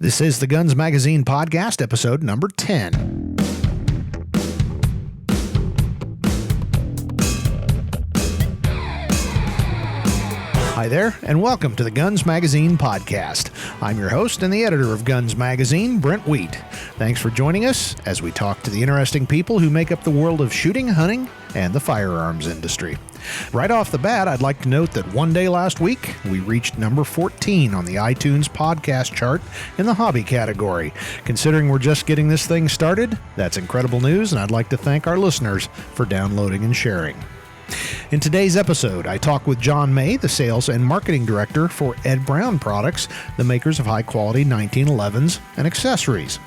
This is the Guns Magazine Podcast, episode number 10. Hi there, and welcome to the Guns Magazine Podcast. I'm your host and the editor of Guns Magazine, Brent Wheat. Thanks for joining us as we talk to the interesting people who make up the world of shooting, hunting, and the firearms industry. Right off the bat, I'd like to note that one day last week, we reached number 14 on the iTunes podcast chart in the hobby category. Considering we're just getting this thing started, that's incredible news, and I'd like to thank our listeners for downloading and sharing. In today's episode, I talk with John May, the Sales and Marketing Director for Ed Brown Products, the makers of high-quality 1911s and accessories.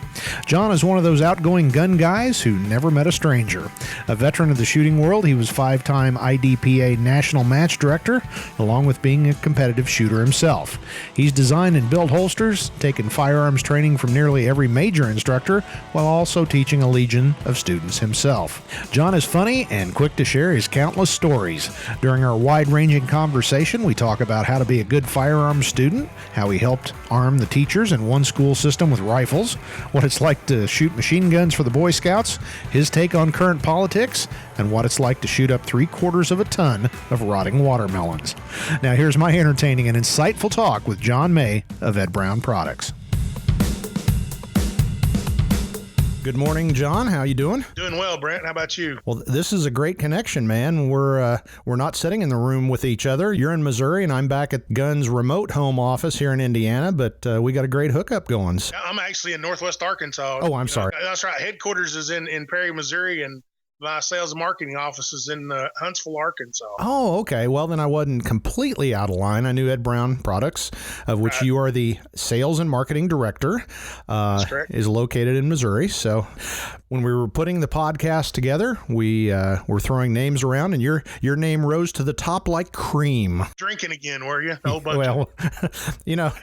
John is one of those outgoing gun guys who never met a stranger. A veteran of the shooting world, he was 5-time IDPA National Match Director, along with being a competitive shooter himself. He's designed and built holsters, taken firearms training from nearly every major instructor, while also teaching a legion of students himself. John is funny and quick to share his countless stories. During our wide-ranging conversation, we talk about how to be a good firearms student, how he helped arm the teachers in one school system with rifles, what it's like to shoot machine guns for the Boy Scouts, his take on current politics, and what it's like to shoot up 3/4 of a ton of rotting watermelons. Now here's my entertaining and insightful talk with John May of Ed Brown Products. Good morning, John. How you doing? Doing well, Brent. How about you? Well, this is a great connection, man. We're not sitting in the room with each other. You're in Missouri, and I'm back at Guns' remote home office here in Indiana, but we got a great hookup going. I'm actually in Northwest Arkansas. Oh, I'm sorry. That's right. Headquarters is in Perry, Missouri, and my sales and marketing office is in Huntsville, Arkansas. Oh, okay. Well, then I wasn't completely out of line. I knew Ed Brown Products, of which you are the sales and marketing director, That's correct. Is located in Missouri. So when we were putting the podcast together, we were throwing names around, and your name rose to the top like cream. Drinking again, were you? A whole bunch. Well,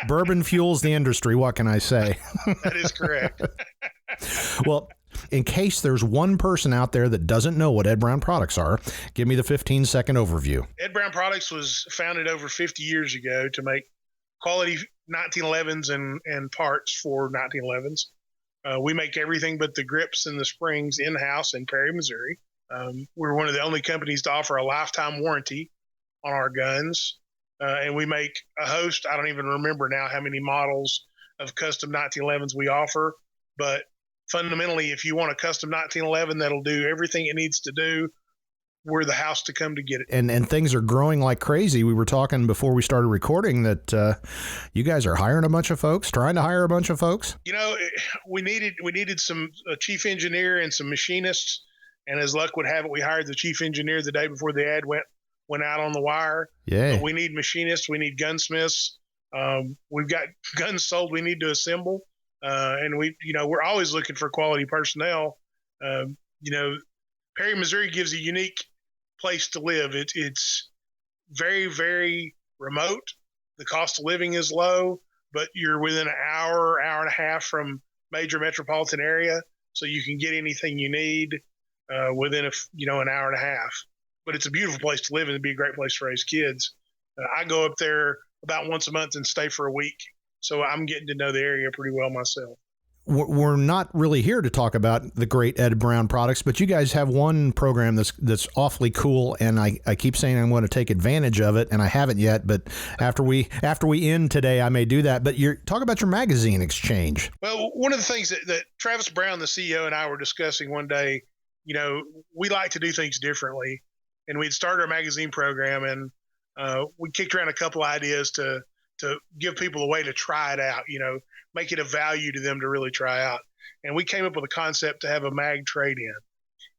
bourbon fuels the industry. What can I say? That is correct. Well, in case there's one person out there that doesn't know what Ed Brown Products are, give me the 15-second overview. Ed Brown Products was founded over 50 years ago to make quality 1911s and parts for 1911s. We make everything but the grips and the springs in-house in Perry, Missouri. We're one of the only companies to offer a lifetime warranty on our guns. And we make a host, I don't even remember now how many models of custom 1911s we offer, but fundamentally, if you want a custom 1911 that'll do everything it needs to do, we're the house to come to get it. And things are growing like crazy. We were talking before we started recording that you guys are hiring a bunch of folks, trying to hire a bunch of folks. You know, we needed a chief engineer and some machinists, and as luck would have it, we hired the chief engineer the day before the ad went out on the wire. Yeah. But we need machinists, we need gunsmiths. We've got guns sold we need to assemble. And we're always looking for quality personnel. Perry, Missouri gives a unique place to live. It's very, very remote. The cost of living is low, but you're within an hour and a half from major metropolitan area, so you can get anything you need within an hour and a half. But it's a beautiful place to live, and it'd be a great place to raise kids. I go up there about once a month and stay for a week. So I'm getting to know the area pretty well myself. We're not really here to talk about the great Ed Brown Products, but you guys have one program that's awfully cool, and I keep saying I'm going to take advantage of it, and I haven't yet. But after we end today, I may do that. But talk about your magazine exchange. Well, one of the things that Travis Brown, the CEO, and I were discussing one day, we like to do things differently, and we'd started our magazine program, and we kicked around a couple ideas to give people a way to try it out, make it a value to them to really try out. And we came up with a concept to have a mag trade-in.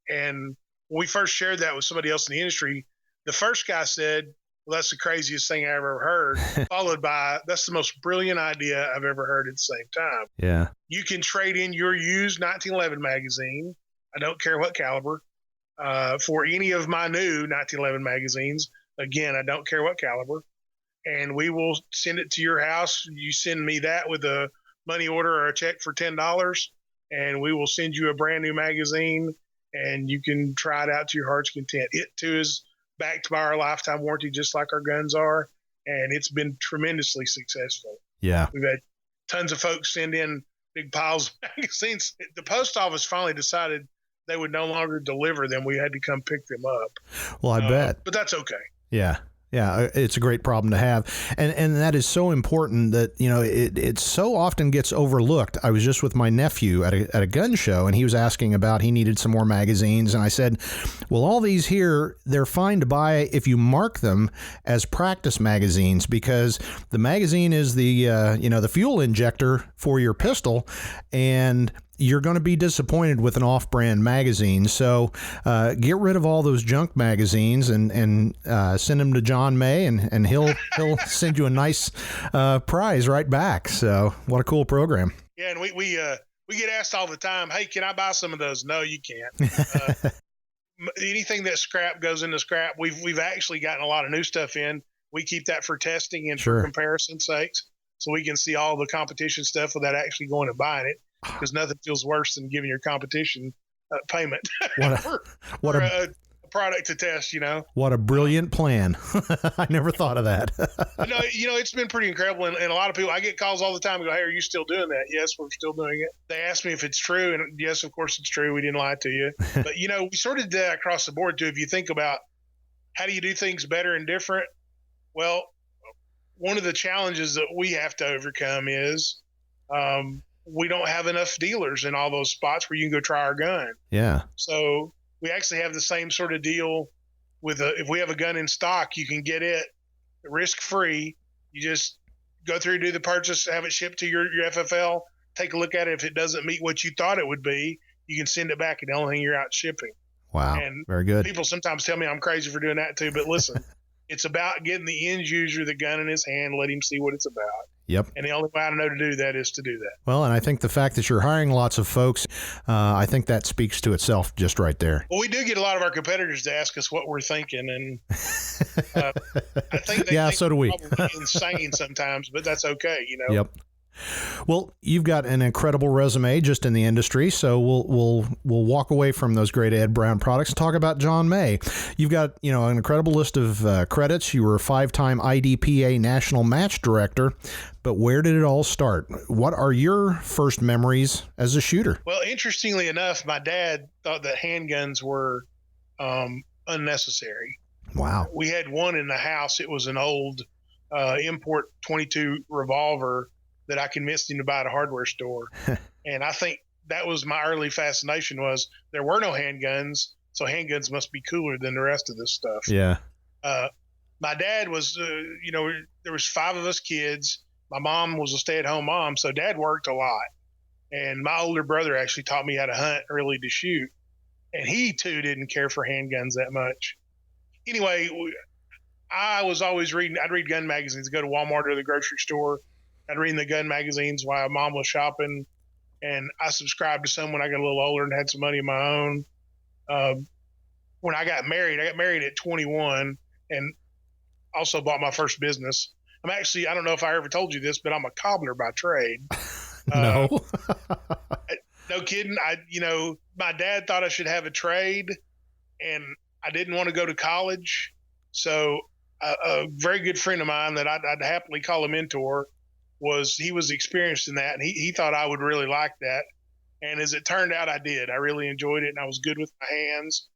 And when we first shared that with somebody else in the industry, the first guy said, well, that's the craziest thing I ever heard, followed by, that's the most brilliant idea I've ever heard at the same time. Yeah. You can trade in your used 1911 magazine, I don't care what caliber, for any of my new 1911 magazines. Again, I don't care what caliber. And we will send it to your house. You send me that with a money order or a check for $10, and we will send you a brand new magazine, and you can try it out to your heart's content. It, too, is backed by our lifetime warranty, just like our guns are, and it's been tremendously successful. Yeah. We've had tons of folks send in big piles of magazines. The post office finally decided they would no longer deliver them. We had to come pick them up. Well, I bet. But that's okay. Yeah. Yeah, it's a great problem to have. And that is so important that, it so often gets overlooked. I was just with my nephew at a gun show, and he was asking about he needed some more magazines. And I said, well, all these here, they're fine to buy if you mark them as practice magazines, because the magazine is the fuel injector for your pistol, and you're going to be disappointed with an off-brand magazine. So get rid of all those junk magazines and send them to John May, and he'll send you a nice prize right back. So what a cool program. Yeah, and we get asked all the time, hey, can I buy some of those? No, you can't. Anything that's scrap goes into scrap. We've actually gotten a lot of new stuff in. We keep that for testing and for comparison sakes, so we can see all the competition stuff without actually going and buying it. Because nothing feels worse than giving your competition payment for a product to test, What a brilliant plan. I never thought of that. It's been pretty incredible. And a lot of people, I get calls all the time and go, hey, are you still doing that? Yes, we're still doing it. They ask me if it's true. And yes, of course it's true. We didn't lie to you. But, we sort of did that across the board too. If you think about how do you do things better and different? Well, one of the challenges that we have to overcome is, we don't have enough dealers in all those spots where you can go try our gun. Yeah. So we actually have the same sort of deal with if we have a gun in stock, you can get it risk-free. You just go through, do the purchase, have it shipped to your FFL, take a look at it. If it doesn't meet what you thought it would be, you can send it back, and the only thing you're out shipping. Wow. And very good. People sometimes tell me I'm crazy for doing that too, but listen, it's about getting the end user the gun in his hand, let him see what it's about. Yep. And the only way I know to do that is to do that. Well, and I think the fact that you're hiring lots of folks, I think that speaks to itself just right there. Well, we do get a lot of our competitors to ask us what we're thinking, and I think they think so do we. Probably insane sometimes, but that's okay, Yep. Well, you've got an incredible resume just in the industry, so we'll walk away from those great Ed Brown products and talk about John May. You've got an incredible list of credits. You were a 5-time IDPA National Match Director, but where did it all start? What are your first memories as a shooter? Well, interestingly enough, my dad thought that handguns were unnecessary. Wow. We had one in the house. It was an old import .22 revolver that I convinced him to buy at a hardware store. And I think that was my early fascination, was there were no handguns, so handguns must be cooler than the rest of this stuff. Yeah. My dad was, there was 5 of us kids. My mom was a stay-at-home mom, so Dad worked a lot. And my older brother actually taught me how to hunt early to shoot. And he, too, didn't care for handguns that much. Anyway, I was always reading. I'd read gun magazines, go to Walmart or the grocery store. I'd read the gun magazines while Mom was shopping, and I subscribed to some when I got a little older and had some money of my own. When I got married at 21, and also bought my first business. I don't know if I ever told you this, but I'm a cobbler by trade. No. No kidding. My dad thought I should have a trade, and I didn't want to go to college. So a very good friend of mine that I'd happily call a mentor he was experienced in that, and he thought I would really like that. And as it turned out, I did. I really enjoyed it, and I was good with my hands,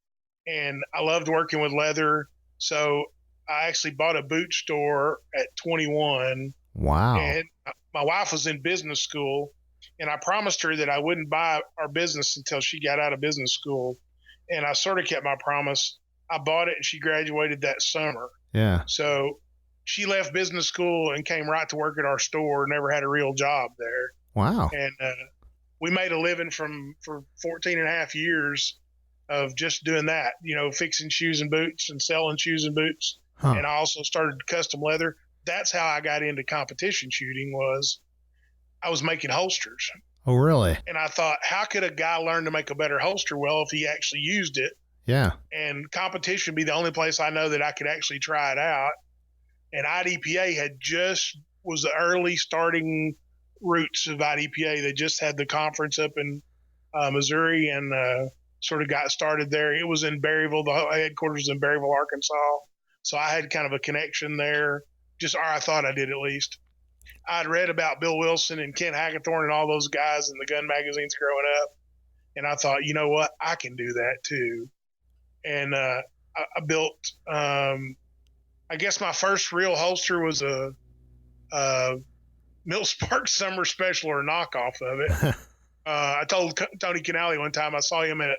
and I loved working with leather. So I actually bought a boot store at 21. Wow. And my wife was in business school, and I promised her that I wouldn't buy our business until she got out of business school. And I sort of kept my promise. I bought it, and she graduated that summer. Yeah. So she left business school and came right to work at our store, never had a real job there. Wow. And we made a living for 14 and a half years of just doing that, fixing shoes and boots and selling shoes and boots. Huh. And I also started custom leather. That's how I got into competition shooting, was I was making holsters. Oh, really? And I thought, how could a guy learn to make a better holster? Well, if he actually used it. Yeah. And competition would be the only place I know that I could actually try it out. And IDPA was the early starting roots of IDPA. They just had the conference up in Missouri, and sort of got started there. It was in Berryville. The headquarters was in Berryville, Arkansas. So I had kind of a connection there, or I thought I did at least. I'd read about Bill Wilson and Ken Hackathorn and all those guys in the gun magazines growing up. And I thought, you know what? I can do that too. And I built, I guess my first real holster was a Milt Sparks Summer Special or knockoff of it. I told Tony Canale one time I saw him at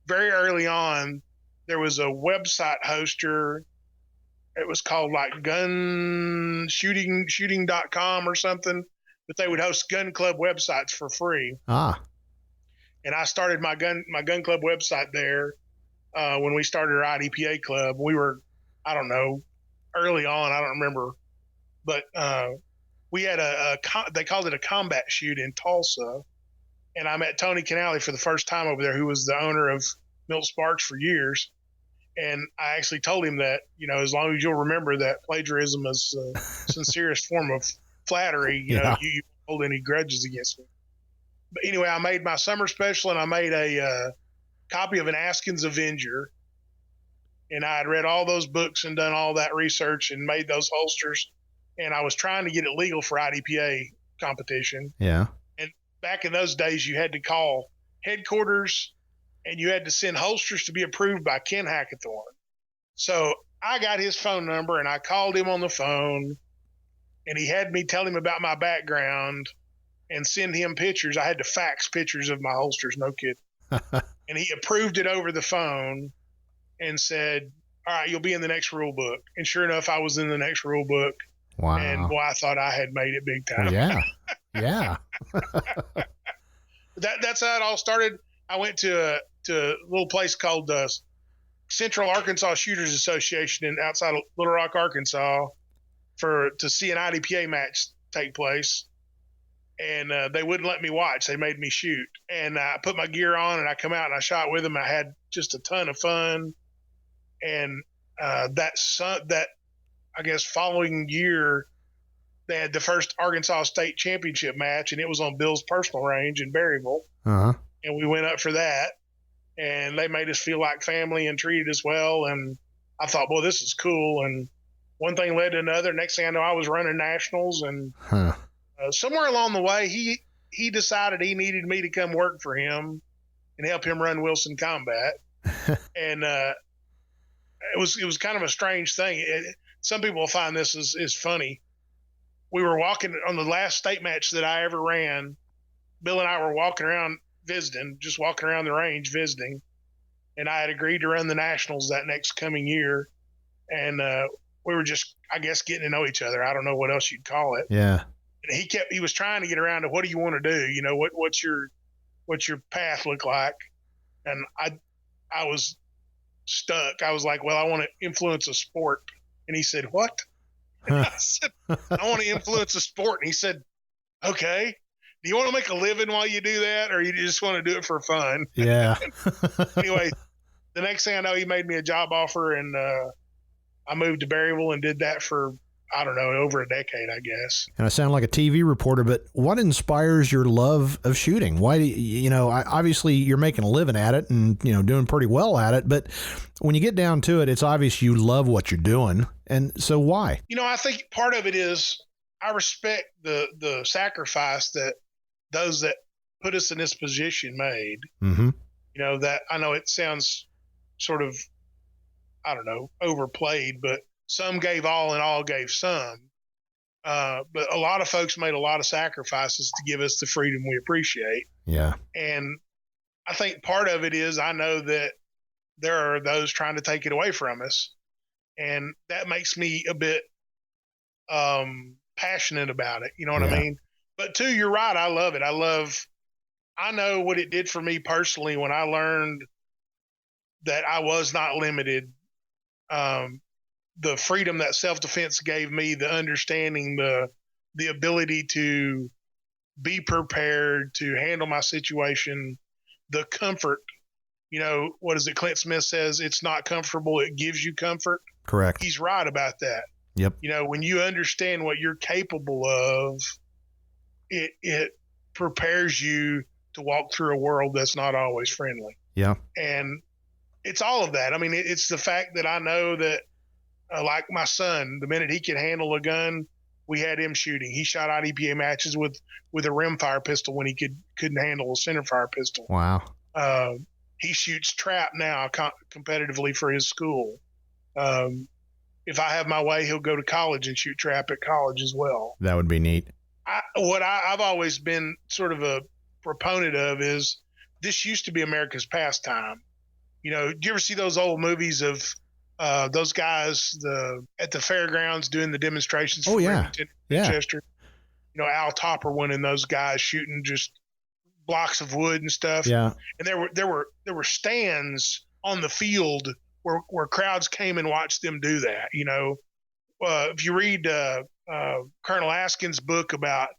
very early on. There was a website hoster. It was called like shooting.com or something, but they would host gun club websites for free. Ah. And I started my gun club website there when we started our IDPA club. We were, I don't know, early on. I don't remember, but we had they called it a combat shoot in Tulsa, and I met Tony Canale for the first time over there, who was the owner of Milt Sparks for years. And I actually told him that, as long as you'll remember that plagiarism is the sincerest form of flattery, you don't hold any grudges against me. But anyway, I made my summer special, and I made a copy of an Askins Avenger. And I had read all those books and done all that research and made those holsters. And I was trying to get it legal for IDPA competition. Yeah. And back in those days, you had to call headquarters and you had to send holsters to be approved by Ken Hackathorn. So I got his phone number and I called him on the phone, and he had me tell him about my background and send him pictures. I had to fax pictures of my holsters, no kidding. And he approved it over the phone and said, all right, you'll be in the next rule book. And sure enough, I was in the next rule book. Wow. And boy, I thought I had made it big time. Well, yeah. Yeah. That's how it all started. I went to a little place called the Central Arkansas Shooters Association outside of Little Rock, Arkansas, to see an IDPA match take place. And they wouldn't let me watch. They made me shoot. And I put my gear on and I come out and I shot with them. I had just a ton of fun. And that I guess following year, they had the first Arkansas State Championship match, and it was on Bill's personal range in Berryville. Uh-huh. And we went up for that, and they made us feel like family and treated us well. And I thought, boy, this is cool. And one thing led to another. Next thing I know, I was running nationals, and somewhere along the way, he decided he needed me to come work for him and help him run Wilson Combat. And it was kind of a strange thing. Some people will find this is funny. We were walking on the last state match that I ever ran. Bill and I were walking around visiting, just walking around the range visiting. And I had agreed to run the nationals that next coming year. And we were just, I guess, getting to know each other. I don't know what else you'd call it. Yeah. And he was trying to get around to, what do you want to do? What's your path look like? And I was stuck. I was like, well, I want to influence a sport. And he said, what? And I said, I want to influence a sport. And he said, okay. Do you want to make a living while you do that, or you just want to do it for fun? Yeah. Anyway, the next thing I know, he made me a job offer, and I moved to Berryville and did that for, I don't know, over a decade, I guess. And I sound like a TV reporter, but what inspires your love of shooting? Why do obviously you're making a living at it and, doing pretty well at it, but when you get down to it, it's obvious you love what you're doing. And so why? I think part of it is I respect the sacrifice that those that put us in this position made. Mm-hmm. That I know it sounds sort of, I don't know, overplayed, but some gave all and all gave some. But a lot of folks made a lot of sacrifices to give us the freedom we appreciate. Yeah. And I think part of it is I know that there are those trying to take it away from us. And that makes me a bit passionate about it. You know what I mean? But too, you're right. I love it. I know what it did for me personally when I learned that I was not limited. The freedom that self-defense gave me, the understanding, the ability to be prepared, to handle my situation, the comfort. What is it? Clint Smith says, it's not comfortable, it gives you comfort. Correct. He's right about that. Yep. When you understand what you're capable of, it prepares you to walk through a world that's not always friendly. Yeah. And it's all of that. I mean, it's the fact that I know that, like my son, the minute he can handle a gun, we had him shooting. He shot IDPA matches with a rimfire pistol when he couldn't handle a centerfire pistol. Wow. He shoots trap now competitively for his school. If I have my way, he'll go to college and shoot trap at college as well. That would be neat. I've always been sort of a proponent of is this used to be America's pastime. You know, do you ever see those old movies of those guys at the fairgrounds doing the demonstrations? Oh, yeah. Manchester. You know, Al Topper went in those guys shooting just blocks of wood and stuff. Yeah. And there were stands on the field where crowds came and watched them do that. You know, if you read Colonel Askin's book about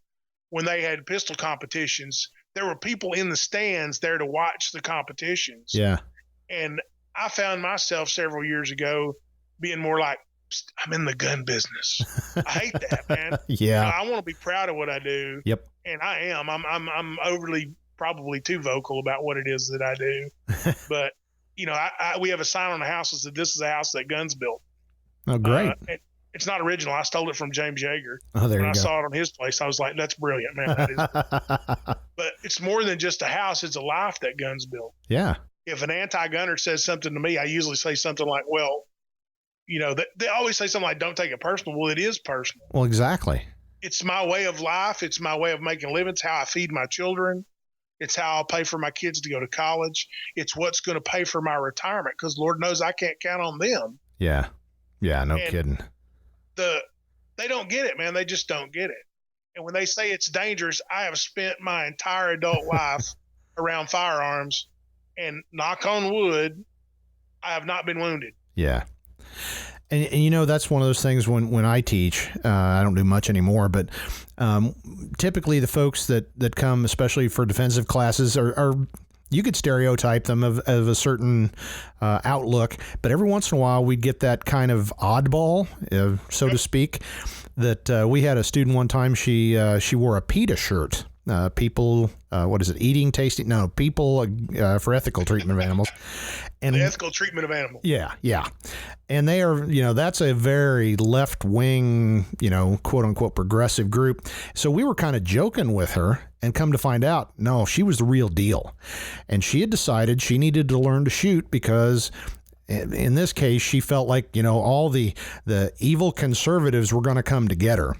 when they had pistol competitions, there were people in the stands there to watch the competitions. Yeah. And I found myself several years ago being more like, I'm in the gun business. I hate that, man. Yeah. I want to be proud of what I do. Yep. And I am. I'm overly probably too vocal about what it is that I do. But you know, we have a sign on the house that says this is a house that Guns built. Oh, great. It's not original. I stole it from James Yeager. Oh, there you go. When I saw it on his place, I was like, that's brilliant, man. That is But it's more than just a house. It's a life that Guns built. Yeah. If an anti-gunner says something to me, I usually say something like, well, you know, they always say something like, don't take it personal. Well, it is personal. Well, exactly. It's my way of life. It's my way of making a living. It's how I feed my children. It's how I'll pay for my kids to go to college. It's what's going to pay for my retirement because Lord knows I can't count on them. Yeah. Yeah, no kidding. They don't get it, man. They just don't get it. And when they say it's dangerous, I have spent my entire adult life around firearms, and knock on wood, I have not been wounded. Yeah. And you know, that's one of those things when I teach, I don't do much anymore, but typically the folks that come, especially for defensive classes, are you could stereotype them of a certain outlook, but every once in a while we'd get that kind of oddball, so to speak, that we had a student one time, she wore a PETA shirt. People, what is it? Eating, tasting? No, people for ethical treatment of animals. And the ethical treatment of animals. Yeah, yeah. And they are, you know, that's a very left wing, you know, quote unquote progressive group. So we were kind of joking with her, and come to find out, no, she was the real deal. And she had decided she needed to learn to shoot because in this case, she felt like, you know, all the evil conservatives were going to come to get her.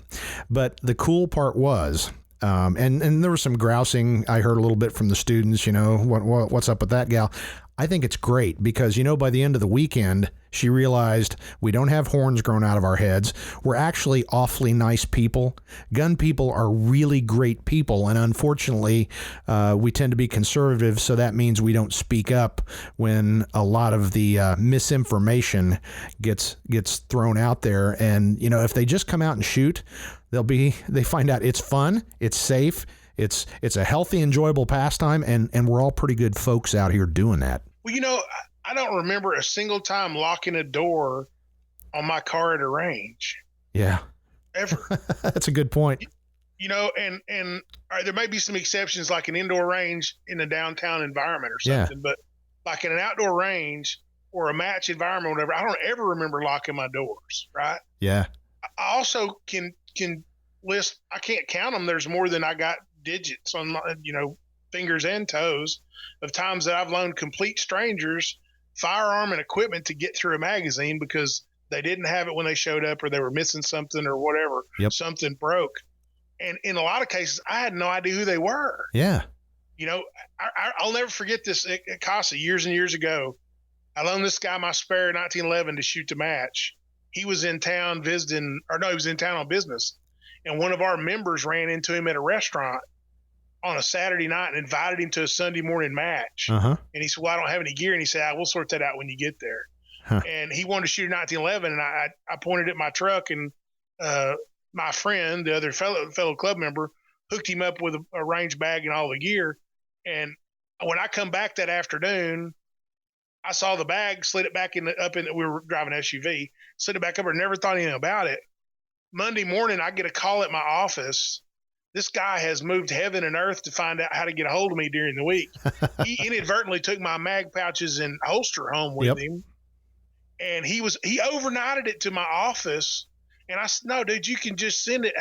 But the cool part was, and there was some grousing I heard a little bit from the students, you know, what's up with that gal? I think it's great because, you know, by the end of the weekend, she realized we don't have horns growing out of our heads. We're actually awfully nice people. Gun people are really great people. And unfortunately, we tend to be conservative. So that means we don't speak up when a lot of the misinformation gets thrown out there. And, you know, if they just come out and shoot, they find out it's fun, it's safe, it's a healthy, enjoyable pastime, and we're all pretty good folks out here doing that. Well, you know, I don't remember a single time locking a door on my car at a range. Yeah. Ever. That's a good point. You know, and there may be some exceptions like an indoor range in a downtown environment or something, but like in an outdoor range or a match environment or whatever, I don't ever remember locking my doors, right? Yeah. I also can list, I can't count them. There's more than I got digits on my, you know, fingers and toes of times that I've loaned complete strangers firearm and equipment to get through a magazine because they didn't have it when they showed up or they were missing something or whatever. Yep. Something broke. And in a lot of cases, I had no idea who they were. Yeah. You know, I'll never forget this at Casa years and years ago. I loaned this guy my spare 1911 to shoot the match. He was in town visiting, or no, he was in town on business. And one of our members ran into him at a restaurant on a Saturday night and invited him to a Sunday morning match. Uh-huh. And he said, well, I don't have any gear. And he said, we'll sort that out when you get there. Huh. And he wanted to shoot a 1911. And I pointed at my truck, and my friend, the other fellow club member, hooked him up with a range bag and all the gear. And when I come back that afternoon, I saw the bag, slid it back we were driving an SUV, slid it back up, and never thought anything about it. Monday morning, I get a call at my office. This guy has moved heaven and earth to find out how to get a hold of me during the week. He inadvertently took my mag pouches and holster home with him. And he overnighted it to my office And I said, no, dude, you can just send it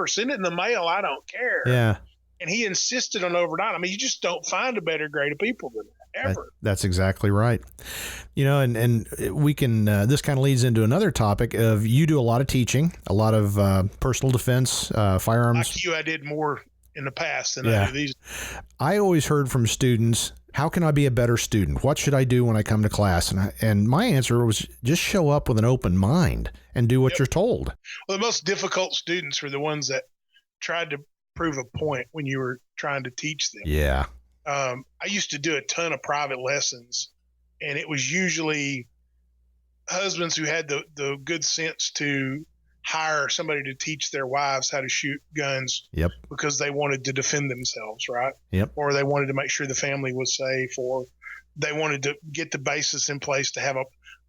send it in the mail. I don't care. Yeah. And he insisted on overnight. I mean, you just don't find a better grade of people than that, ever. That's exactly right. And we can, this kind of leads into another topic of, you do a lot of teaching, a lot of personal defense, firearms. Like you, I did more in the past than I do these. I always heard from students, how can I be a better student? What should I do when I come to class? And my answer was, just show up with an open mind and do what you're told. Well, the most difficult students were the ones that tried to prove a point when you were trying to teach them. Yeah. I used to do a ton of private lessons, and it was usually husbands who had the good sense to hire somebody to teach their wives how to shoot guns. Yep. Because they wanted to defend themselves, right? Yep. Or they wanted to make sure the family was safe, or they wanted to get the basis in place to have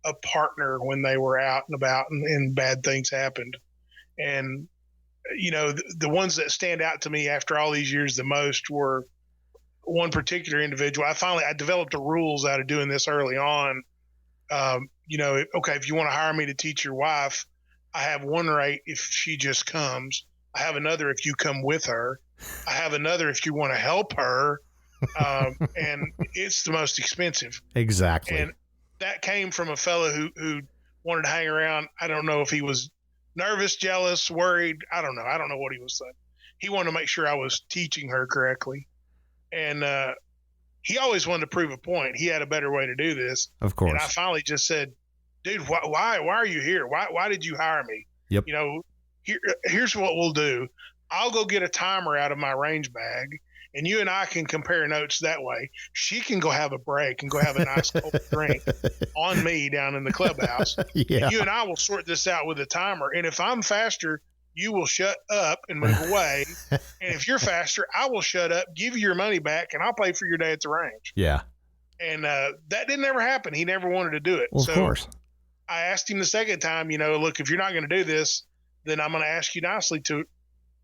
a partner when they were out and about and bad things happened. And, the ones that stand out to me after all these years the most were one particular individual. I developed the rules out of doing this early on. Okay, if you want to hire me to teach your wife, I have one rate if she just comes. I have another if you come with her. I have another if you want to help her. And it's the most expensive. Exactly. And that came from a fellow who wanted to hang around. I don't know if he was nervous, jealous, worried. I don't know. I don't know what he was saying. He wanted to make sure I was teaching her correctly. And he always wanted to prove a point. He had a better way to do this. Of course. And I finally just said, dude, why are you here? Why did you hire me? Yep. Here's what we'll do. I'll go get a timer out of my range bag, and you and I can compare notes that way. She can go have a break and go have a nice cold drink on me down in the clubhouse. Yeah. And you and I will sort this out with a timer. And if I'm faster, you will shut up and move away. And if you're faster, I will shut up, give you your money back, and I'll pay for your day at the range. Yeah. And that didn't ever happen. He never wanted to do it. Well, of course. I asked him the second time, look, if you're not going to do this, then I'm going to ask you nicely to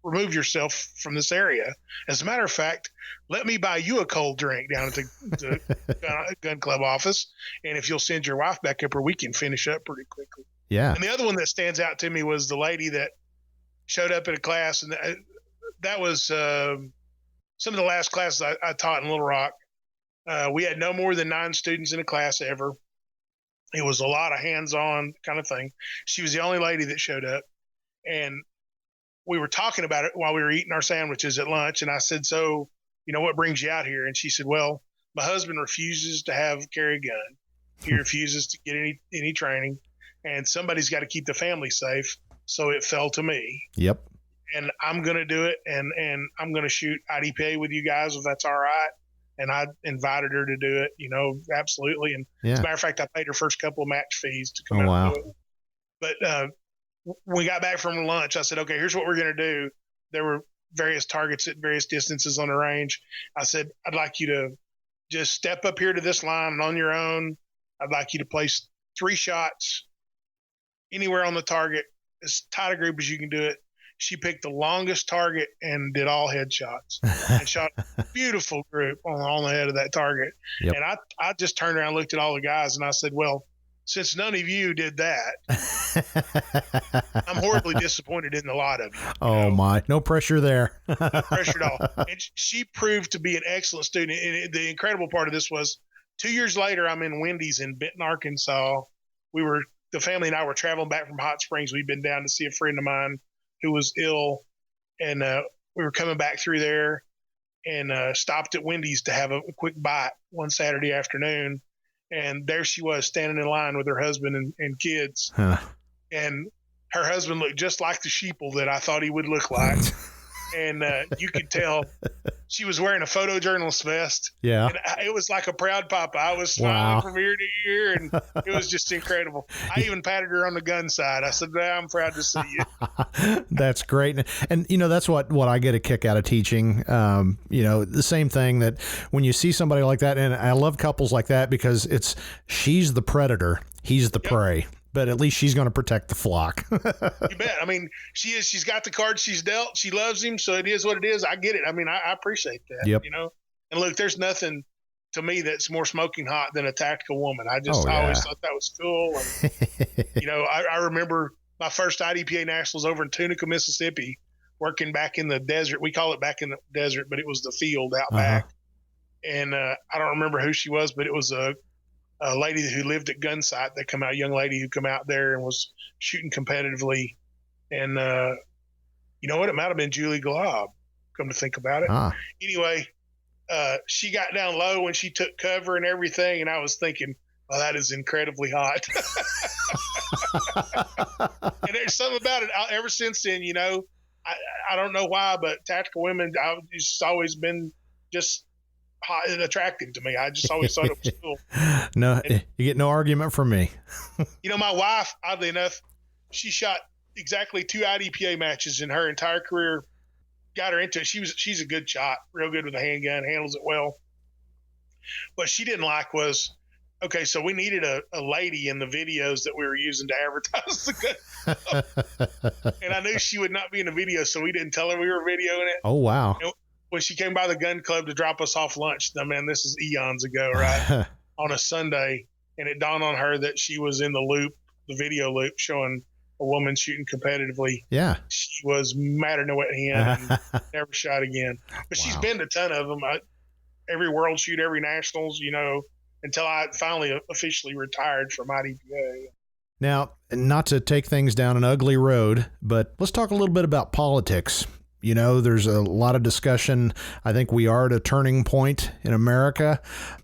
remove yourself from this area. As a matter of fact, let me buy you a cold drink down at the gun club office. And if you'll send your wife back up, or we can finish up pretty quickly. Yeah. And the other one that stands out to me was the lady that showed up at a class. And that was some of the last classes I taught in Little Rock. We had no more than 9 students in a class ever. It was a lot of hands-on kind of thing. She was the only lady that showed up. And we were talking about it while we were eating our sandwiches at lunch. And I said, so, what brings you out here? And she said, well, my husband refuses to carry a gun. He refuses to get any training. And somebody's got to keep the family safe. So it fell to me. Yep. And I'm going to do it. And I'm going to shoot IDPA with you guys if that's all right. And I invited her to do it, absolutely. And as a matter of fact, I paid her first couple of match fees to come out and do it. But when we got back from lunch, I said, okay, here's what we're going to do. There were various targets at various distances on the range. I said, I'd like you to just step up here to this line, and on your own, I'd like you to place 3 shots anywhere on the target, as tight a group as you can do it. She picked the longest target and did all headshots and shot a beautiful group on the head of that target. Yep. And I just turned around and looked at all the guys, and I said, well, since none of you did that, I'm horribly disappointed in a lot of you. Oh, my. No pressure there. No pressure at all. And she proved to be an excellent student. And the incredible part of this was 2 years later, I'm in Wendy's in Benton, Arkansas. The family and I were traveling back from Hot Springs. We'd been down to see a friend of mine who was ill, and we were coming back through there and stopped at Wendy's to have a quick bite one Saturday afternoon. And there she was standing in line with her husband and kids. Huh. And her husband looked just like the sheeple that I thought he would look like. And you could tell she was wearing a photojournalist vest. Yeah. And it was like a proud papa. I was smiling from ear to ear, and it was just incredible. I even patted her on the gun side. I said, I'm proud to see you. That's great. And that's what I get a kick out of teaching. The same thing that when you see somebody like that, and I love couples like that because she's the predator, he's the prey. But at least she's going to protect the flock. You bet. I mean, she is. She's got the cards she's dealt. She loves him, so it is what it is. I get it. I mean, I appreciate that. Yep. And look, there's nothing to me that's more smoking hot than a tactical woman. I always thought that was cool. And, I remember my first IDPA Nationals over in Tunica, Mississippi, working back in the desert. We call it back in the desert, but it was the field out back. And I don't remember who she was, but it was a lady who lived at Gunsight that come out, a young lady who come out there and was shooting competitively. And you know what? It might have been Julie Glob, come to think about it. Anyway, she got down low when she took cover and everything. And I was thinking, oh, that is incredibly hot. And there's something about it. Ever since then, you know, I don't know why, but tactical women, I've just always been just hot and attractive to me. I just always thought it was cool. No, and, you get no argument from me. You know, my wife, oddly enough, she shot exactly 2 IDPA matches in her entire career. Got her into it. She's a good shot, real good with a handgun, handles it well. What she didn't like was, okay, so we needed a lady in the videos that we were using to advertise the gun. And I knew she would not be in the video, so we didn't tell her we were videoing it. Oh, wow. And when she came by the gun club to drop us off lunch, I mean, this is eons ago, right? On a Sunday, and it dawned on her that she was in the loop, the video loop, showing a woman shooting competitively. Yeah. She was madder than a wet hen and never shot again. But she's been to a ton of them. Every World Shoot, every Nationals, you know, until I finally officially retired from IDPA. Now, not to take things down an ugly road, but let's talk a little bit about politics. You know, there's a lot of discussion. I think we are at a turning point in America.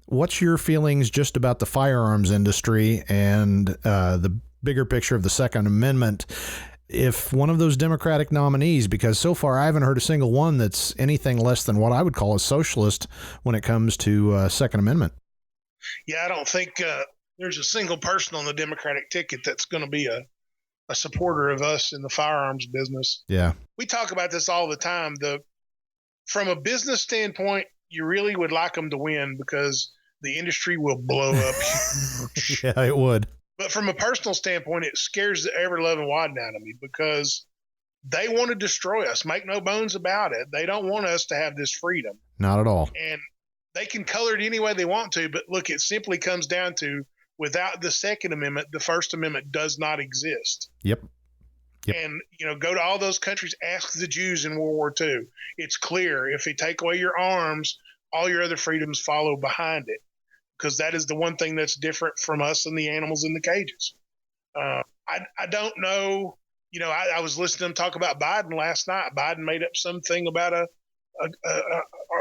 What's your feelings just about the firearms industry and the bigger picture of the Second Amendment? If one of those Democratic nominees, because so far I haven't heard a single one that's anything less than what I would call a socialist when it comes to Second Amendment. Yeah, I don't think there's a single person on the Democratic ticket that's going to be a supporter of us in the firearms business. Yeah. We talk about this all the time. From a business standpoint, you really would like them to win because the industry will blow up. Yeah, it would. But from a personal standpoint, it scares the ever-loving wad out of me because they want to destroy us. Make no bones about it. They don't want us to have this freedom. Not at all. And they can color it any way they want to, but look, it simply comes down to without the Second Amendment, the First Amendment does not exist. Yep. And, you know, go to all those countries, ask the Jews in World War II. It's clear. If they take away your arms, all your other freedoms follow behind it, because that is the one thing that's different from us and the animals in the cages. I don't know. You know, I was listening to them talk about Biden last night. Biden made up something about a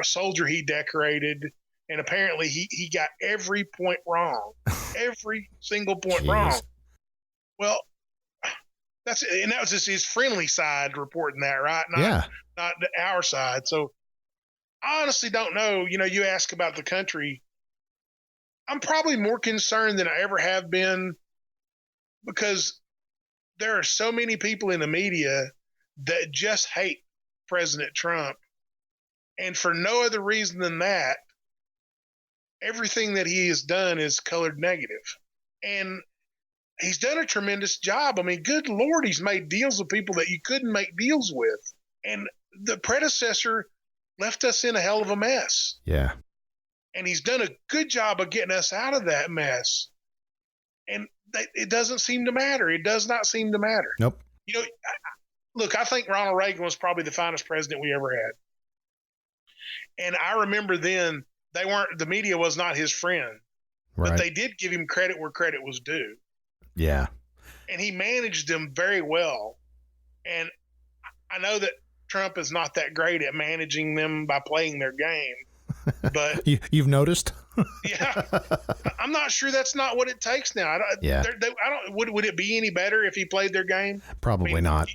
soldier he decorated, and apparently he got every point wrong. Every single point wrong. Well, that was just his friendly side reporting that, right? Not our side. So I honestly don't know. You know, you ask about the country. I'm probably more concerned than I ever have been because there are so many people in the media that just hate President Trump. And for no other reason than that, everything that he has done is colored negative. And he's done a tremendous job. I mean, good Lord, he's made deals with people that you couldn't make deals with. And the predecessor left us in a hell of a mess. Yeah. And he's done a good job of getting us out of that mess. And it doesn't seem to matter. It does not seem to matter. Nope. You know, look, I think Ronald Reagan was probably the finest president we ever had. And I remember then the media was not his friend, but they did give him credit where credit was due. Yeah. And he managed them very well. And I know that Trump is not that great at managing them by playing their game, but you've noticed? Yeah, I'm not sure that's not what it takes now. Would it be any better if he played their game? Probably not.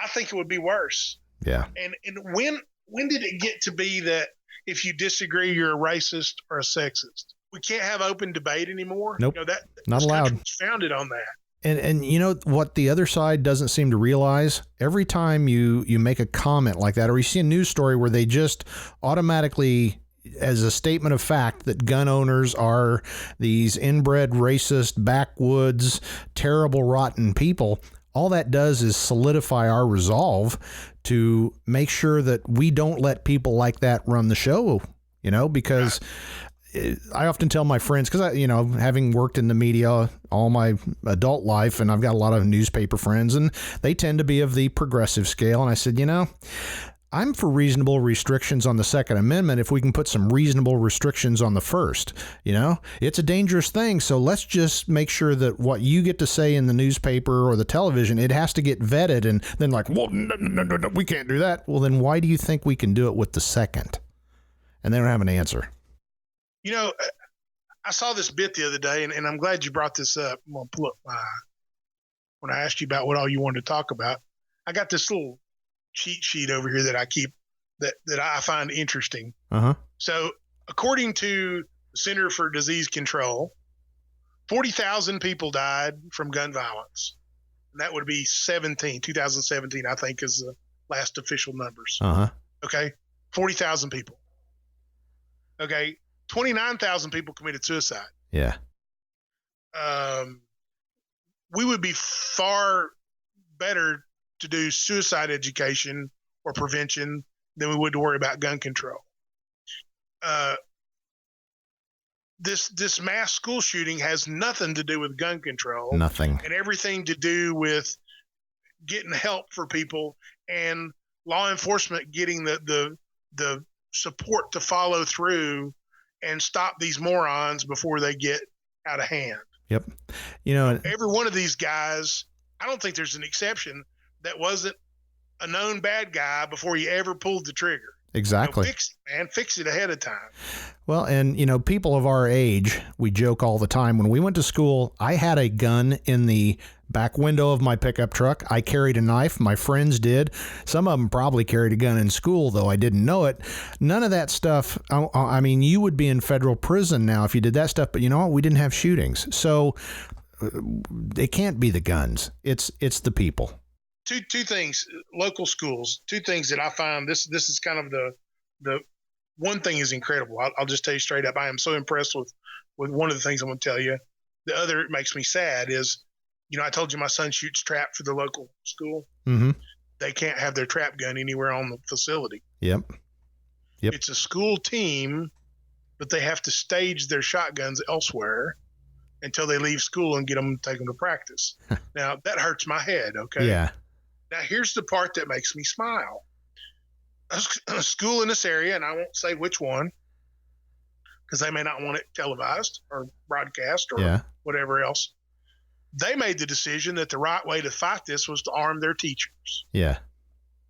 I think it would be worse. Yeah. And when did it get to be that if you disagree, you're a racist or a sexist? We can't have open debate anymore. Nope. You know, not allowed. Was founded on that. And you know what the other side doesn't seem to realize? Every time you make a comment like that, or you see a news story where they just automatically, as a statement of fact, that gun owners are these inbred, racist, backwoods, terrible, rotten people, all that does is solidify our resolve to make sure that we don't let people like that run the show, you know, because I often tell my friends, because having worked in the media all my adult life, and I've got a lot of newspaper friends, and they tend to be of the progressive scale. And I said, I'm for reasonable restrictions on the Second Amendment if we can put some reasonable restrictions on the First. It's a dangerous thing, so let's just make sure that what you get to say in the newspaper or the television, it has to get vetted. And then well, no, we can't do that. Well, then why do you think we can do it with the Second? And they don't have an answer. I saw this bit the other day, and I'm glad you brought this up. I'm going to pull up when I asked you about what all you wanted to talk about. I got this little cheat sheet over here that I keep that I find interesting. Uh-huh. So according to the Center for Disease Control, 40,000 people died from gun violence. And that would be 2017, I think, is the last official numbers. Uh-huh. Okay. 40,000 people. Okay. 29,000 people committed suicide. Yeah. We would be far better to do suicide education or prevention than we would to worry about gun control. This mass school shooting has nothing to do with gun control. Nothing. And everything to do with getting help for people and law enforcement getting the support to follow through and stop these morons before they get out of hand. Yep. Every one of these guys, I don't think there's an exception that wasn't a known bad guy before you ever pulled the trigger. Exactly. Fix it, man. Fix it ahead of time. Well, and, people of our age, we joke all the time. When we went to school, I had a gun in the back window of my pickup truck. I carried a knife. My friends did. Some of them probably carried a gun in school, though I didn't know it. None of that stuff. I mean, you would be in federal prison now if you did that stuff. But you know what? We didn't have shootings. So it can't be the guns. It's the people. Two things, local schools, two things that I find this is kind of the one thing is incredible. I'll just tell you straight up. I am so impressed with one of the things I'm going to tell you. The other makes me sad is, I told you my son shoots trap for the local school. Mm-hmm. They can't have their trap gun anywhere on the facility. Yep. It's a school team, but they have to stage their shotguns elsewhere until they leave school and take them to practice. Now that hurts my head. Okay. Yeah. Now, here's the part that makes me smile. A school in this area, and I won't say which one, because they may not want it televised or broadcast or whatever else. They made the decision that the right way to fight this was to arm their teachers. Yeah.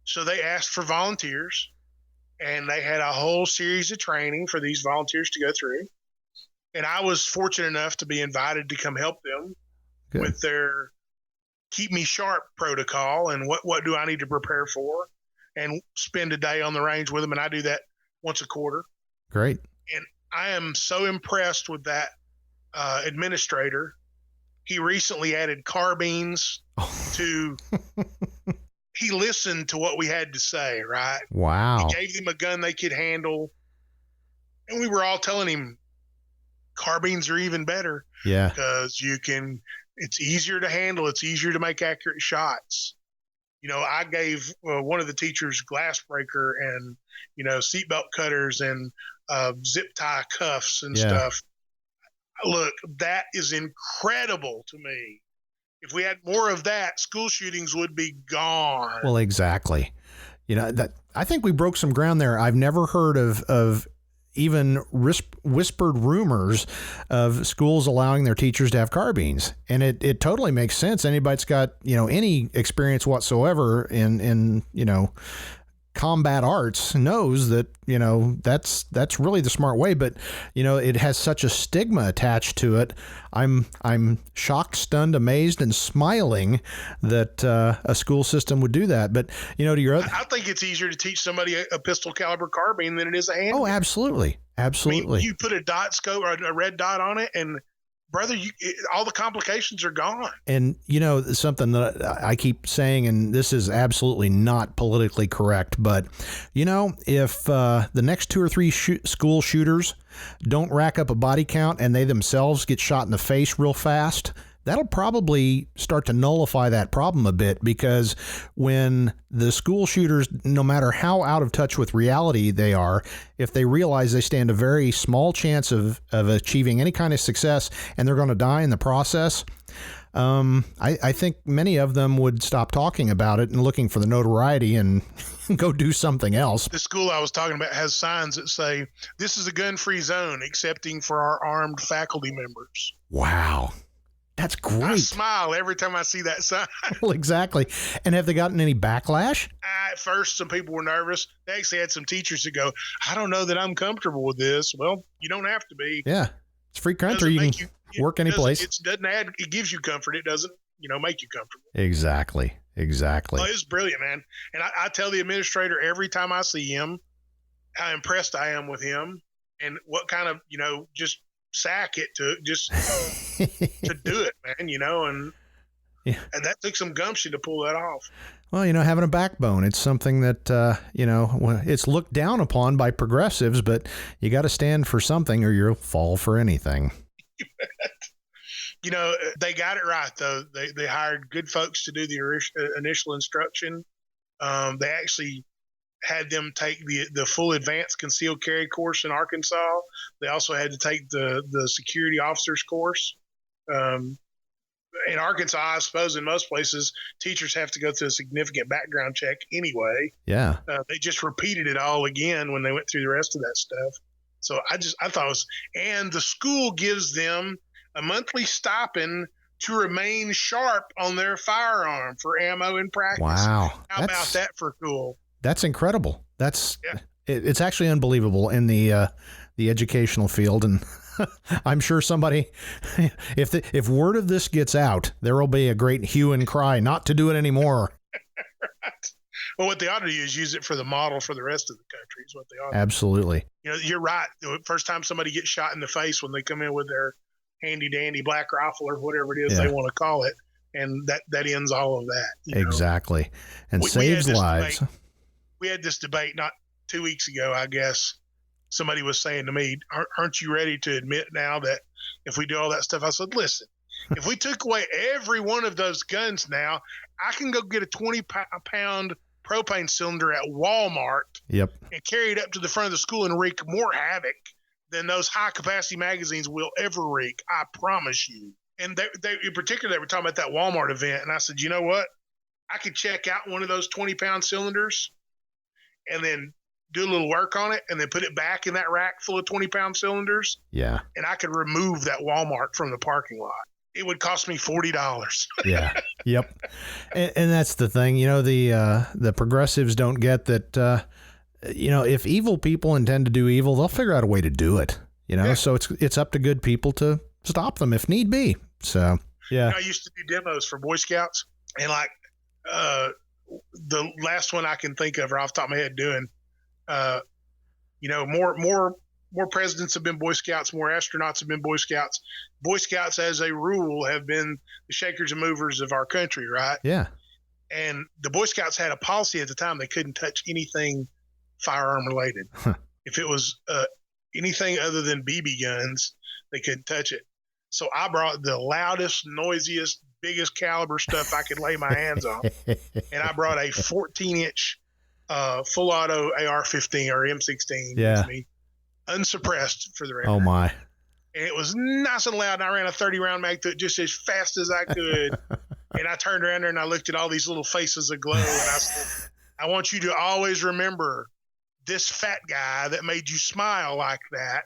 So they asked for volunteers, and they had a whole series of training for these volunteers to go through. And I was fortunate enough to be invited to come help them with their keep me sharp protocol and what do I need to prepare for, and spend a day on the range with them. And I do that once a quarter. Great. And I am so impressed with that administrator. He recently added carbines to, he listened to what we had to say, right? Wow. He gave them a gun they could handle. And we were all telling him carbines are even better. Yeah. Because it's easier to handle. It's easier to make accurate shots. I gave one of the teachers glass breaker and, seatbelt cutters and zip tie cuffs and stuff. Look, that is incredible to me. If we had more of that, school shootings would be gone. Well, exactly. That I think we broke some ground there. I've never heard of even whispered rumors of schools allowing their teachers to have carbines. And it totally makes sense. Anybody that's got, any experience whatsoever in combat arts knows that, that's really the smart way. But, it has such a stigma attached to it. I'm shocked, stunned, amazed, and smiling that a school system would do that. But, to your other... I think it's easier to teach somebody a pistol caliber carbine than it is a handgun. Oh, absolutely. Absolutely. I mean, you put a dot scope or a red dot on it, and brother, all the complications are gone. And, something that I keep saying, and this is absolutely not politically correct, but, if the next 2 or 3 school shooters don't rack up a body count and they themselves get shot in the face real fast, that'll probably start to nullify that problem a bit, because when the school shooters, no matter how out of touch with reality they are, if they realize they stand a very small chance of achieving any kind of success and they're going to die in the process, I think many of them would stop talking about it and looking for the notoriety and go do something else. The school I was talking about has signs that say, "This is a gun-free zone, excepting for our armed faculty members." Wow. That's great. I smile every time I see that sign. Well, exactly. And have they gotten any backlash? At first, some people were nervous. They actually had some teachers that go, "I don't know that I'm comfortable with this." Well, you don't have to be. Yeah. It's free country. You can work any place. It doesn't add. It gives you comfort. It doesn't, make you comfortable. Exactly. Oh, it's brilliant, man. And I tell the administrator every time I see him how impressed I am with him and what kind of, just sack it to just to do it, man, and that took some gumption to pull that off. Well, having a backbone, it's something that, it's looked down upon by progressives, but you got to stand for something or you'll fall for anything. They got it right, though. They hired good folks to do the initial instruction. They actually had them take the full advanced concealed carry course in Arkansas. They also had to take the security officers course. In Arkansas, I suppose in most places, teachers have to go through a significant background check anyway. Yeah. They just repeated it all again when they went through the rest of that stuff. So I thought it was, and the school gives them a monthly stipend to remain sharp on their firearm for ammo in practice. Wow. How about that for cool? That's incredible. It's actually unbelievable in the educational field. And I'm sure somebody, if word of this gets out, there will be a great hue and cry not to do it anymore. Right. Well, what they ought to do is use it for the model for the rest of the country is what they ought to Absolutely. do. You're right. The first time somebody gets shot in the face when they come in with their handy dandy black rifle or whatever it is they want to call it. And that ends all of that. Exactly. And saves lives. We had this debate not 2 weeks ago, I guess. Somebody was saying to me, aren't you ready to admit now that if we do all that stuff? I said, listen, if we took away every one of those guns now, I can go get a 20-pound propane cylinder at Walmart and carry it up to the front of the school and wreak more havoc than those high-capacity magazines will ever wreak. I promise you. And they in particular, they were talking about that Walmart event. And I said, you know what? I could check out one of those 20-pound cylinders and then do a little work on it and then put it back in that rack full of 20-pound cylinders. Yeah. And I could remove that Walmart from the parking lot. It would cost me $40. Yeah. Yep. And that's the thing, the progressives don't get that, if evil people intend to do evil, they'll figure out a way to do it, so it's up to good people to stop them if need be. So, yeah. I used to do demos for Boy Scouts and the last one I can think of off the top of my head doing, more presidents have been Boy Scouts, more astronauts have been Boy Scouts. Boy Scouts, as a rule, have been the shakers and movers of our country, right? Yeah. And the Boy Scouts had a policy at the time they couldn't touch anything firearm related. If it was anything other than BB guns, they couldn't touch it. So I brought the loudest, noisiest, biggest caliber stuff I could lay my hands on. And I brought a 14-inch full auto AR-15 or M16 with me, unsuppressed for the record. Oh my. And it was nice and loud, and I ran a 30-round mag through it just as fast as I could. And I turned around there and I looked at all these little faces aglow, and I said, I want you to always remember this fat guy that made you smile like that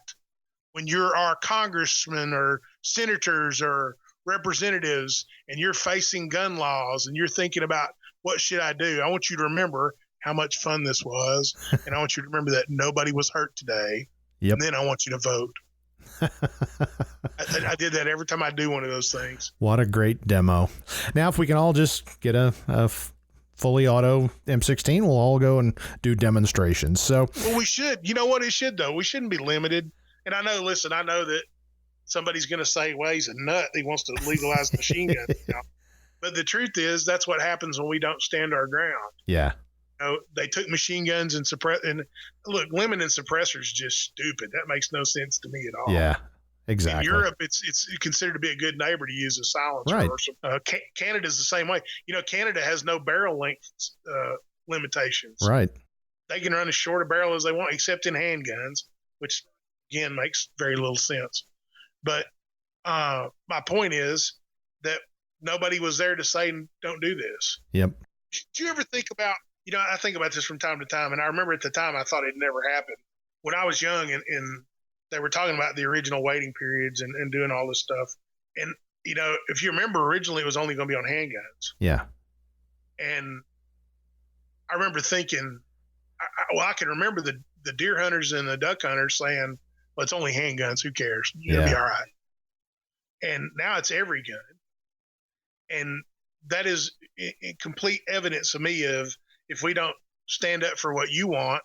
when you're our congressmen or senators or representatives and you're facing gun laws and you're thinking about what should I do. I want you to remember how much fun this was, and I want you to remember that nobody was hurt today. Yep. And then I want you to vote. I did that every time I do one of those things. What a great demo. Now, if we can all just get a fully auto M16, we'll all go and do demonstrations. So, well, we should. You know what? It should, though. We shouldn't be limited. And I know that somebody's going to say, well, he's a nut. He wants to legalize machine guns now. But the truth is, that's what happens when we don't stand our ground. Yeah. They took machine guns and look, limiting suppressors is just stupid. That makes no sense to me at all. Yeah. Exactly. In Europe, it's considered to be a good neighbor to use a silencer. Right. Canada's the same way. Canada has no barrel length limitations. Right. They can run as short a barrel as they want, except in handguns, which again makes very little sense. But my point is that nobody was there to say don't do this. Yep. Do you ever think about? I think about this from time to time, and I remember at the time I thought it never happened. When I was young, and they were talking about the original waiting periods and doing all this stuff, and if you remember, originally it was only going to be on handguns. Yeah. And I remember thinking, I can remember the deer hunters and the duck hunters saying, well, it's only handguns. Who cares? You'll be all right. And now it's every gun. And that is complete evidence to me of, if we don't stand up for what you want,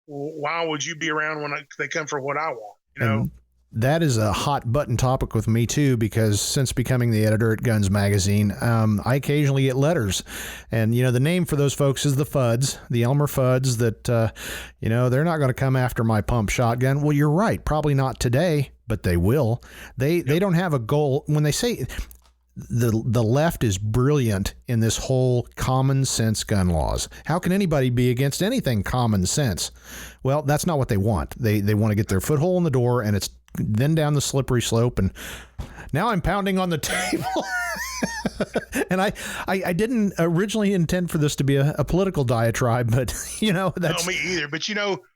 why would you be around when they come for what I want? And that is a hot button topic with me too, because since becoming the editor at Guns Magazine, I occasionally get letters, and the name for those folks is the Fuds, the Elmer Fuds. That they're not going to come after my pump shotgun. Well, you're right, probably not today, but they will. They don't have a goal when they say. The left is brilliant in this whole common sense gun laws. How can anybody be against anything common sense? Well, that's not what they want. They want to get their foothold in the door, and it's then down the slippery slope. And now I'm pounding on the table. And I didn't originally intend for this to be a political diatribe, but that's... No, me either. But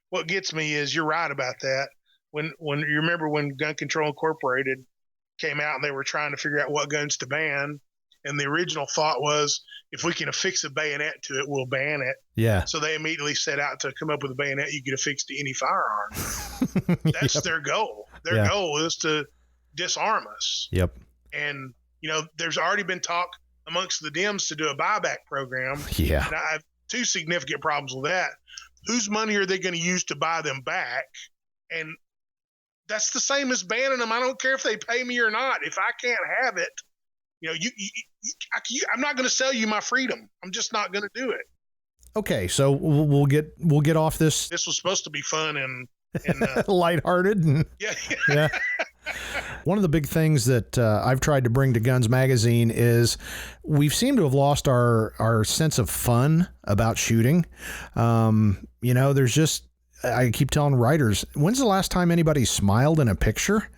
what gets me is you're right about that. When you remember when Gun Control Incorporated came out and they were trying to figure out what guns to ban, and the original thought was, if we can affix a bayonet to it, we'll ban it. Yeah. So they immediately set out to come up with a bayonet you could affix to any firearm. That's their goal. Their goal is to disarm us. Yep. And there's already been talk amongst the Dems to do a buyback program. Yeah. And I have two significant problems with that. Whose money are they going to use to buy them back? And that's the same as banning them. I don't care if they pay me or not. If I can't have it, I'm not going to sell you my freedom. I'm just not going to do it. Okay, so we'll get off this. This was supposed to be fun and lighthearted. And, yeah. One of the big things that I've tried to bring to Guns Magazine is we've seemed to have lost our sense of fun about shooting. There's just, I keep telling writers, when's the last time anybody smiled in a picture?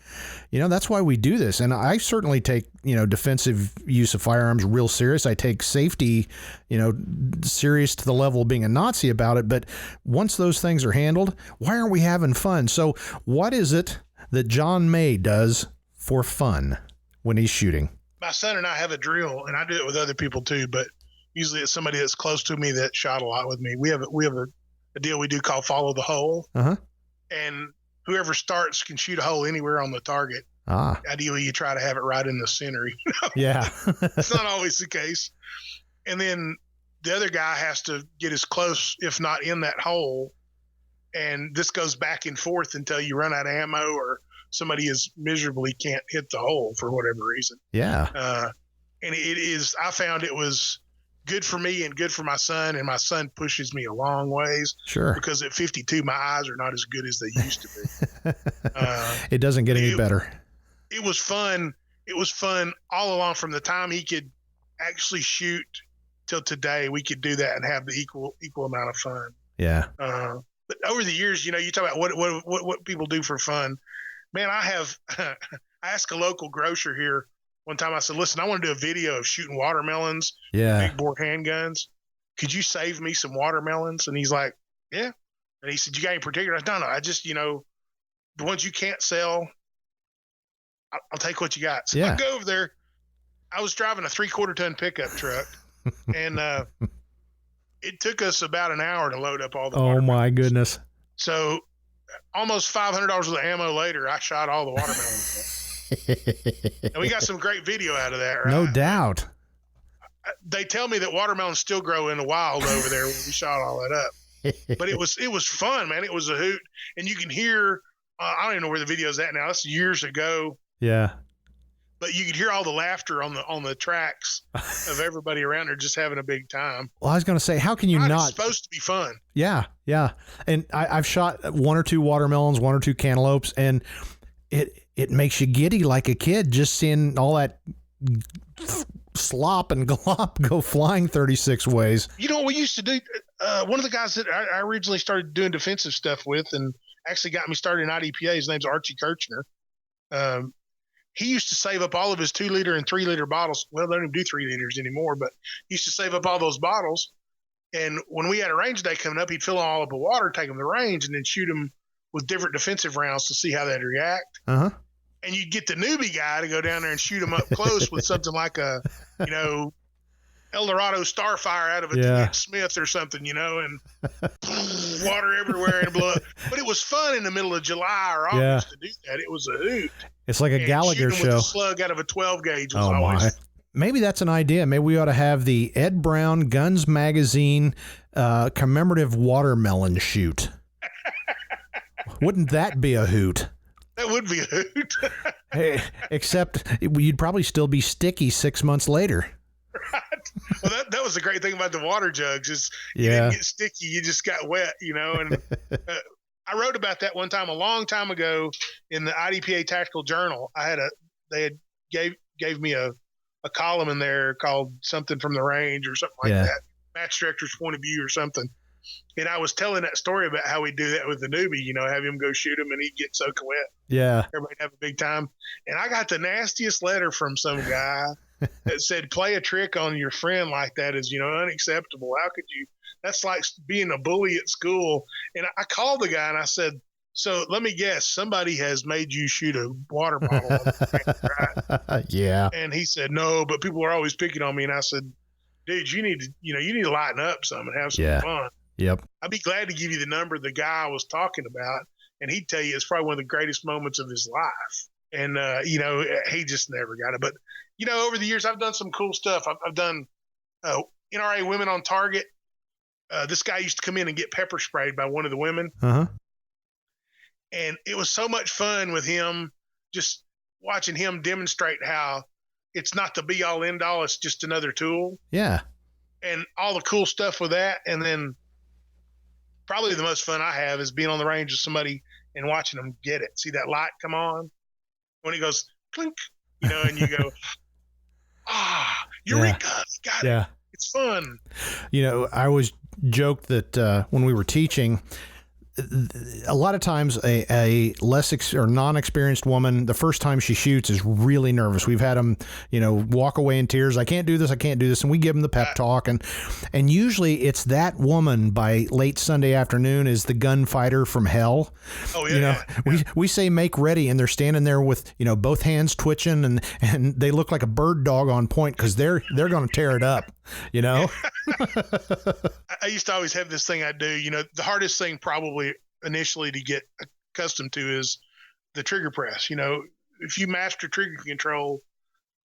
That's why we do this. And I certainly take, defensive use of firearms real serious. I take safety, serious to the level of being a Nazi about it. But once those things are handled, why aren't we having fun? So what is it that John May does for fun when he's shooting? My son and I have a drill, and I do it with other people too, but usually it's somebody that's close to me that shot a lot with me. We have a deal we do called follow the hole. Uh-huh. And whoever starts can shoot a hole anywhere on the target. Ideally, you try to have it right in the center. Yeah. It's not always the case. And then the other guy has to get as close, if not in that hole. And this goes back and forth until you run out of ammo or somebody is miserably can't hit the hole for whatever reason. Yeah. And I found it was good for me and good for my son, and my son pushes me a long ways. Sure. Because at 52, my eyes are not as good as they used to be. It doesn't get any better. It was fun. It was fun all along from the time he could actually shoot till today. We could do that and have the equal amount of fun. Yeah. But over the years, you talk about what people do for fun. Man, I asked a local grocer here one time. I said, listen, I want to do a video of shooting watermelons, big bore handguns. Could you save me some watermelons? And he's like, yeah. And he said, you got any particular? I said, no, I just, the ones you can't sell, I'll take what you got. So I go over there. I was driving a 3/4 ton pickup truck, and it took us about an hour to load up all the watermelons. Oh, my goodness. So almost $500 worth of ammo later, I shot all the watermelons. And we got some great video out of that, right? No doubt. They tell me that watermelons still grow in the wild over there when we shot all that up. But it was fun, man. It was a hoot. And you can hear, I don't even know where the video's at now. That's years ago. Yeah. But you could hear all the laughter on the tracks of everybody around there just having a big time. Well, I was going to say, how can you not? It's supposed to be fun. Yeah, yeah. And I've shot 1 or 2 watermelons, 1 or 2 cantaloupes, and it makes you giddy like a kid just seeing all that slop and glop go flying 36 ways. You know what we used to do? One of the guys that I originally started doing defensive stuff with and actually got me started in IDPA, his name's Archie Kirchner. He used to save up all of his 2 liter and 3 liter bottles. Well, they don't even do 3 liters anymore, but he used to save up all those bottles. And when we had a range day coming up, he'd fill them all up with water, take them to the range, and then shoot them with different defensive rounds to see how they'd react. Uh-huh. And you'd get the newbie guy to go down there and shoot them up close with something like a, Eldorado Starfire out of a T.H. Smith or something, and water everywhere and blood. But it was fun in the middle of July or August to do that. It was a hoot. It's like a Gallagher show. With a slug out of a 12 gauge was always. My. Maybe that's an idea. Maybe we ought to have the Ed Brown Guns Magazine commemorative watermelon shoot. Wouldn't that be a hoot? That would be a hoot. Hey, except you'd probably still be sticky 6 months later. Right. Well, that was the great thing about the water jugs is you didn't get sticky, you just got wet, and I wrote about that one time a long time ago in the IDPA Tactical Journal. They gave me a column in there called something from the range or something like that, match director's point of view or something. And I was telling that story about how we do that with the newbie, have him go shoot him and he'd get soaking wet. Yeah. Everybody have a big time. And I got the nastiest letter from some guy that said, play a trick on your friend like that is, unacceptable. How could you? That's like being a bully at school. And I called the guy and I said, so let me guess, somebody has made you shoot a water bottle on the friend, right? Yeah. And he said, no, but people are always picking on me. And I said, dude, you need to lighten up some and have some fun. Yep. I'd be glad to give you the number the guy I was talking about, and he'd tell you it's probably one of the greatest moments of his life. And, he just never got it. But, over the years, I've done some cool stuff. I've done NRA Women on Target. This guy used to come in and get pepper sprayed by one of the women. Uh-huh. And it was so much fun with him, just watching him demonstrate how it's not the be-all, end-all. It's just another tool. Yeah. And all the cool stuff with that. And then probably the most fun I have is being on the range with somebody and watching them get it. See that light come on? When it goes clink, and you go, eureka, got it. It's fun. I always joked that when we were teaching, a lot of times a less or non-experienced woman, the first time she shoots is really nervous. We've had them, walk away in tears. I can't do this. And we give them the pep talk. And usually it's that woman by late Sunday afternoon is the gunfighter from hell. Oh yeah. We say make ready and they're standing there with, both hands twitching and they look like a bird dog on point because they're going to tear it up, I used to always have this thing I do, the hardest thing probably initially to get accustomed to is the trigger press. If you master trigger control,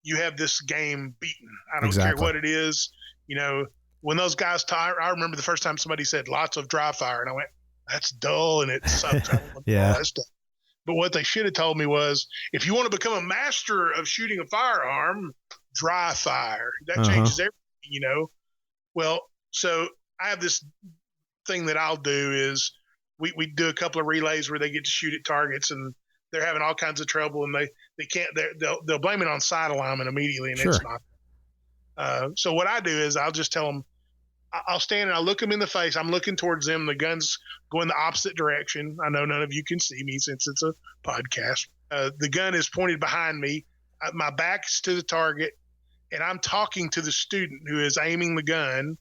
you have this game beaten. I don't care what it is. When those guys I remember the first time somebody said lots of dry fire and I went, that's dull and it sucks. I don't know all that stuff. But what they should have told me was, if you want to become a master of shooting a firearm, dry fire. That changes everything, Well, so I have this thing that I'll do is we do a couple of relays where they get to shoot at targets and they're having all kinds of trouble and they can't, they'll blame it on sight alignment immediately. And it's not. So what I do is I'll just tell them, I'll stand and I'll look them in the face. I'm looking towards them. The gun's going the opposite direction. I know none of you can see me since it's a podcast. The gun is pointed behind me. My back's to the target and I'm talking to the student who is aiming the gun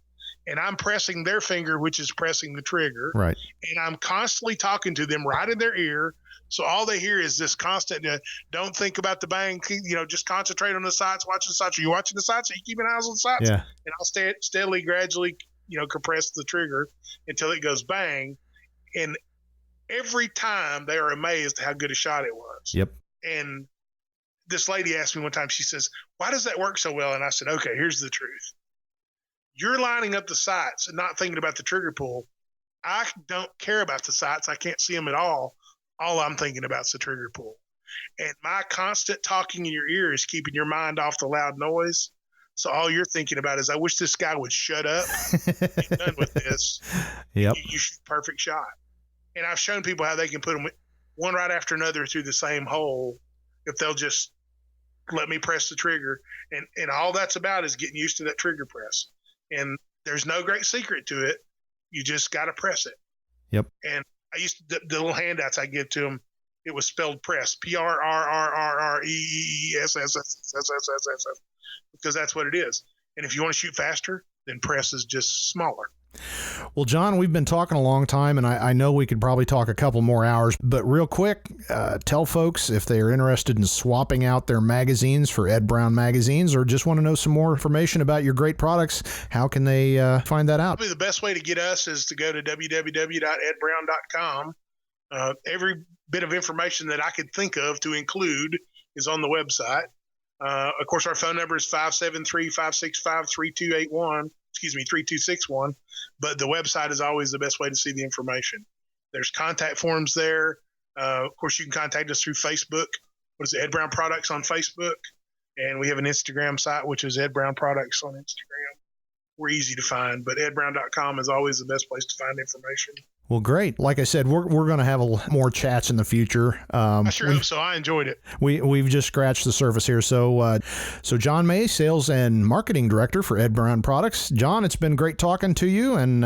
and I'm pressing their finger, which is pressing the trigger. Right. And I'm constantly talking to them right in their ear. So all they hear is this constant, don't think about the bang, just concentrate on the sights, watch the sights. Are you watching the sights? Are you keeping eyes on the sights? Yeah. And I'll steadily, gradually, compress the trigger until it goes bang. And every time they are amazed how good a shot it was. Yep. And this lady asked me one time, she says, why does that work so well? And I said, okay, here's the truth. You're lining up the sights and not thinking about the trigger pull. I don't care about the sights. I can't see them at all. All I'm thinking about is the trigger pull. And my constant talking in your ear is keeping your mind off the loud noise. So all you're thinking about is, I wish this guy would shut up. Be done with this. Yep. You shoot a perfect shot. And I've shown people how they can put them one right after another through the same hole if they'll just let me press the trigger. And all that's about is getting used to that trigger press. And there's no great secret to it. You just got to press it. Yep. And I used to, the little handouts I give to them, it was spelled press, PRRRRREESSSSSSSS, because that's what it is. And if you want to shoot faster, then press is just smaller. Well, John, we've been talking a long time, and I know we could probably talk a couple more hours, but real quick, tell folks if they are interested in swapping out their magazines for Ed Brown magazines or just want to know some more information about your great products, how can they find that out? Probably the best way to get us is to go to www.edbrown.com. Every bit of information that I could think of to include is on the website. Of course, our phone number is 573-565-3281. 3261, but the website is always the best way to see the information. There's contact forms there. Of course, you can contact us through Facebook. What is it, Ed Brown Products on Facebook? And we have an Instagram site, which is Ed Brown Products on Instagram. We're easy to find, but edbrown.com is always the best place to find information. Well, great. Like I said, we're going to have more chats in the future. I sure hope so. I enjoyed it. We've just scratched the surface here. So John May, Sales and Marketing Director for Ed Brown Products. John, it's been great talking to you, and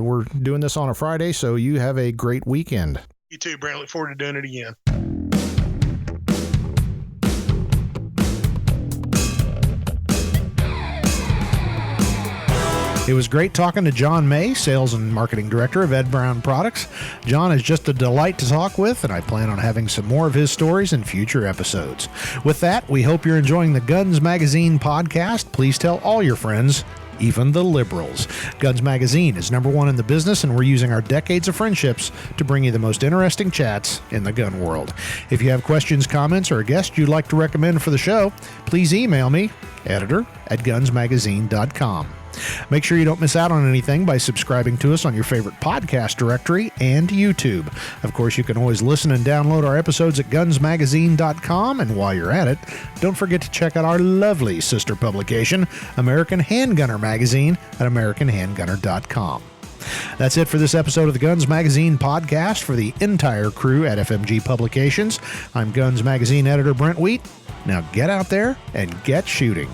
we're doing this on a Friday, so you have a great weekend. You too, Brent. Look forward to doing it again. It was great talking to John May, Sales and Marketing Director of Ed Brown Products. John is just a delight to talk with, and I plan on having some more of his stories in future episodes. With that, we hope you're enjoying the Guns Magazine podcast. Please tell all your friends, even the liberals. Guns Magazine is #1 in the business, and we're using our decades of friendships to bring you the most interesting chats in the gun world. If you have questions, comments, or a guest you'd like to recommend for the show, please email me, editor@gunsmagazine.com. Make sure you don't miss out on anything by subscribing to us on your favorite podcast directory and YouTube. Of course, you can always listen and download our episodes at gunsmagazine.com, and while you're at it, don't forget to check out our lovely sister publication, American Handgunner Magazine, at americanhandgunner.com. That's it for this episode of the Guns Magazine podcast for the entire crew at FMG Publications. I'm Guns Magazine editor Brent Wheat. Now get out there and get shooting.